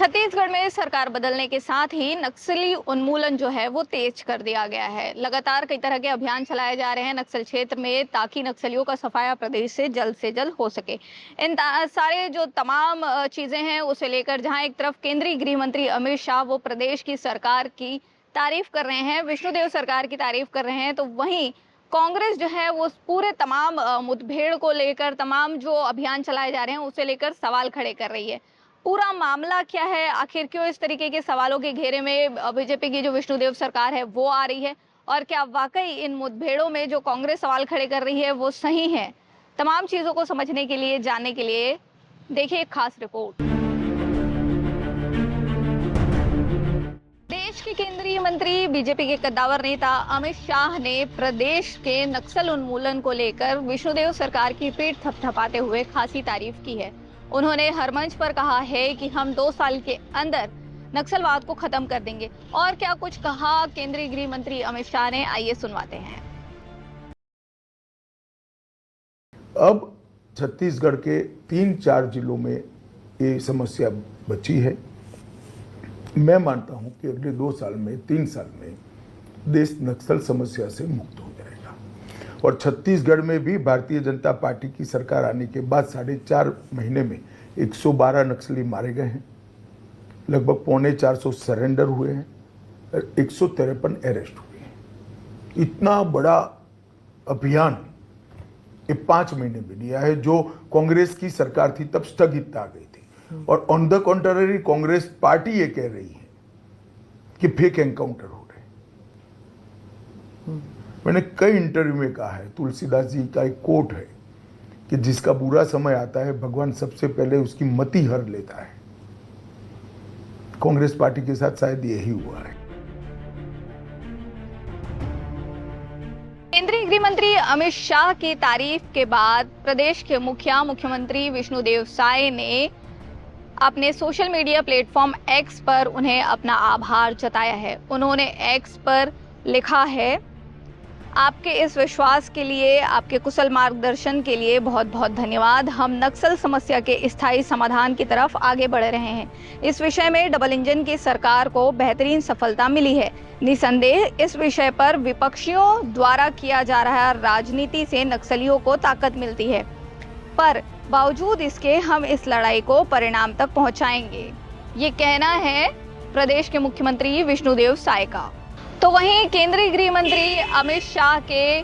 छत्तीसगढ़ में सरकार बदलने के साथ ही नक्सली उन्मूलन जो है वो तेज कर दिया गया है। लगातार कई तरह के अभियान चलाए जा रहे हैं नक्सल क्षेत्र में, ताकि नक्सलियों का सफाया प्रदेश से जल्द हो सके। सारे जो तमाम चीजें हैं उसे लेकर जहां एक तरफ केंद्रीय गृह मंत्री अमित शाह वो प्रदेश की सरकार की तारीफ कर रहे हैं, विष्णुदेव सरकार की तारीफ कर रहे हैं, तो वहीं कांग्रेस जो है वो पूरे तमाम मुठभेड़ को लेकर, तमाम जो अभियान चलाए जा रहे हैं उसे लेकर सवाल खड़े कर रही है। पूरा मामला क्या है, आखिर क्यों इस तरीके के सवालों के घेरे में बीजेपी की जो विष्णुदेव सरकार है वो आ रही है, और क्या वाकई इन मुठभेड़ों में जो कांग्रेस सवाल खड़े कर रही है वो सही है? तमाम चीजों को समझने के लिए, जानने के लिए देखिए एक खास रिपोर्ट। देश के केंद्रीय मंत्री, बीजेपी के कद्दावर नेता अमित शाह ने प्रदेश के नक्सल उन्मूलन को लेकर विष्णुदेव सरकार की पीठ थपथपाते हुए खासी तारीफ की है। उन्होंने हर मंच पर कहा है कि हम 2 साल के अंदर नक्सलवाद को खत्म कर देंगे। और क्या कुछ कहा केंद्रीय गृह मंत्री अमित शाह ने, आइए सुनवाते हैं। अब छत्तीसगढ़ के 3-4 जिलों में ये समस्या बची है। मैं मानता हूं कि अगले 2 साल में, 3 साल में देश नक्सल समस्या से मुक्त हो जाएगा। और छत्तीसगढ़ में भी भारतीय जनता पार्टी की सरकार आने के बाद 4.5 महीने में 112 नक्सली मारे गए हैं, लगभग 450 सरेंडर हुए हैं, 153 अरेस्ट हुए हैं। इतना बड़ा अभियान ये 5 महीने में लिया है। जो कांग्रेस की सरकार थी तब स्थगित आ गई थी, और on the contrary Congress party ये कह रही है कि फेक एनकाउंटर हो रहे। मैंने कई इंटरव्यू में कहा है, तुलसीदास जी का एक कोट है कि जिसका बुरा समय आता है भगवान सबसे पहले उसकी मति हर लेता है। कांग्रेस पार्टी के साथ शायद यही हुआ है। केंद्रीय गृह मंत्री अमित शाह की तारीफ के बाद प्रदेश के मुख्यमंत्री विष्णुदेव साय ने अपने सोशल मीडिया प्लेटफॉर्म एक्स पर उन्हें अपना आभार जताया है। उन्होंने एक्स पर लिखा है, आपके इस विश्वास के लिए, आपके कुशल मार्गदर्शन के लिए बहुत बहुत धन्यवाद। हम नक्सल समस्या के स्थायी समाधान की तरफ आगे बढ़ रहे हैं। इस विषय में डबल इंजन की सरकार को बेहतरीन सफलता मिली है। निसंदेह इस विषय पर विपक्षियों द्वारा किया जा रहा राजनीति से नक्सलियों को ताकत मिलती है, पर बावजूद इसके हम इस लड़ाई को परिणाम तक पहुंचाएंगे। ये कहना है प्रदेश के मुख्यमंत्री विष्णुदेव साय का। तो वहीं केंद्रीय गृह मंत्री अमित शाह के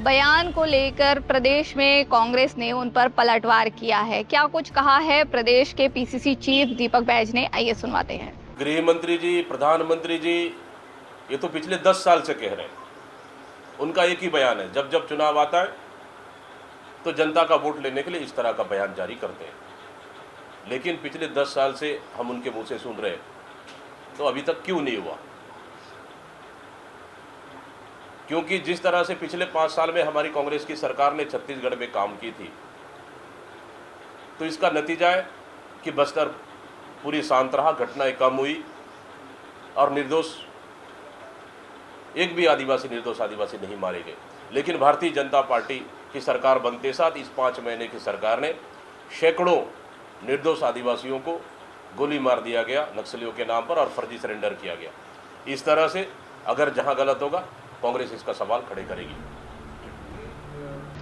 बयान को लेकर प्रदेश में कांग्रेस ने उन पर पलटवार किया है। क्या कुछ कहा है प्रदेश के पीसीसी चीफ दीपक बैज ने, आइए सुनवाते हैं। गृह मंत्री जी, प्रधानमंत्री जी ये तो पिछले 10 साल से कह रहे हैं। उनका एक ही बयान है, जब जब चुनाव आता है तो जनता का वोट लेने के लिए इस तरह का बयान जारी करते हैं। लेकिन पिछले 10 साल से हम उनके मुंह से सुन रहे हैं, तो अभी तक क्यों नहीं हुआ? क्योंकि जिस तरह से पिछले 5 साल में हमारी कांग्रेस की सरकार ने छत्तीसगढ़ में काम की थी, तो इसका नतीजा है कि बस्तर पूरी शांत रहा, घटनाएं कम हुई और एक भी निर्दोष आदिवासी नहीं मारे गए। लेकिन भारतीय जनता पार्टी की सरकार बनते साथ इस 5 महीने की सरकार ने सैकड़ों निर्दोष आदिवासियों को गोली मार दिया गया नक्सलियों के नाम पर, और फर्जी सरेंडर किया गया। इस तरह से अगर जहां गलत होगा कांग्रेस इसका सवाल खड़े करेगी।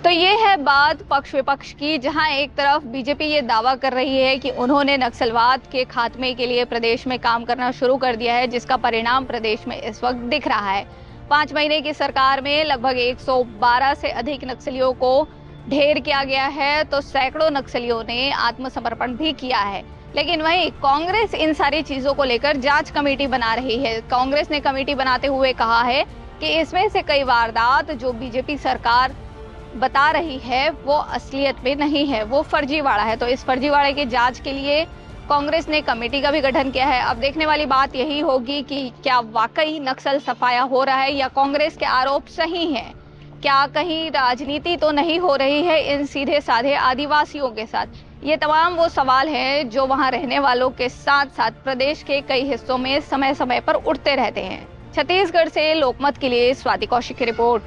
तो ये है बात पक्ष विपक्ष की, जहां एक तरफ बीजेपी ये दावा कर रही है कि उन्होंने नक्सलवाद के खात्मे के लिए प्रदेश में काम करना शुरू कर दिया है, जिसका परिणाम प्रदेश में इस वक्त दिख रहा है। 5 महीने की सरकार में लगभग 112 से अधिक नक्सलियों को ढेर किया गया है, तो सैकड़ों नक्सलियों ने आत्मसमर्पण भी किया है। लेकिन वहीं कांग्रेस इन सारी चीजों को लेकर जांच कमेटी बना रही है। कांग्रेस ने कमेटी बनाते हुए कहा है कि इसमें से कई वारदात जो बीजेपी सरकार बता रही है वो असलियत में नहीं है, वो फर्जीवाड़ा है। तो इस फर्जीवाड़े की जांच के लिए कांग्रेस ने कमेटी का भी गठन किया है। अब देखने वाली बात यही होगी कि क्या वाकई नक्सल सफाया हो रहा है या कांग्रेस के आरोप सही हैं। क्या कहीं राजनीति तो नहीं हो रही है इन सीधे साधे आदिवासियों के साथ? ये तमाम वो सवाल हैं जो वहां रहने वालों के साथ साथ प्रदेश के कई हिस्सों में समय समय पर उठते रहते हैं। छत्तीसगढ़ से लोकमत के लिए स्वाति कौशिक की रिपोर्ट।